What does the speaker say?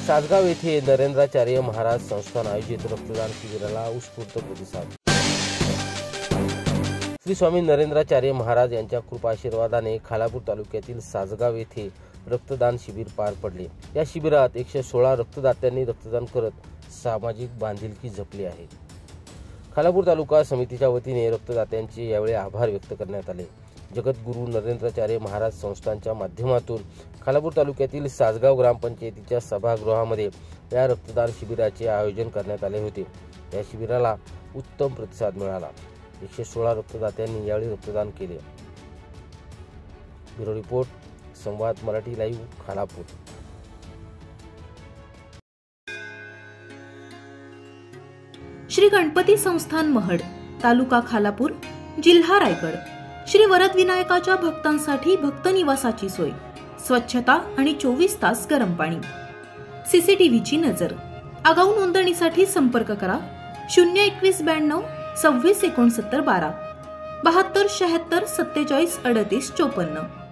सासगाव येथे नरेंद्राचार्य महाराज संस्थान आयोजित रक्तदान शिबिराला उत्स्फूर्त प्रतिसाद। श्री स्वामी नरेंद्राचार्य महाराज यांच्या कृपाशीर्वादाने खालापूर तालुक्यातील सासगाव येथे रक्तदान शिबिर पार पडले। या शिबिरात 116 रक्तदात्यांनी रक्तदान करत सामाजिक बांधिलकी जपली आहे। खालापूर तालुका समितीच्या वतीने रक्तदात्यांचे यावेळी आभार व्यक्त करण्यात आले। जगद्गुरू नरेंद्राचार्य महाराज संस्थानच्या माध्यमातून खालापूर तालुक्यातील सासगाव ग्रामपंचायतीच्या सभागृहामध्ये या रक्तदान शिबिराचे आयोजन करण्यात आले होते। या शिबिराला उत्तम प्रतिसाद मिळाला। 116 रक्तदात्यांनी यावेळी रक्तदान केले। ब्युरो रिपोर्ट, संवाद मराठी लाईव्ह, खालापूर। श्री गणपती संस्थान महड, तालुका खालापूर, जिल्हा रायगड। श्री वरद विनायकाच्या भक्तांसाठी भक्त निवासाची सोय, स्वच्छता आणि 24 तास गरम पाणी, सीसीटीव्हीची नजर। आगाऊ नोंदणीसाठी संपर्क करा 021 92 26 69 12 72 76 47 38 54।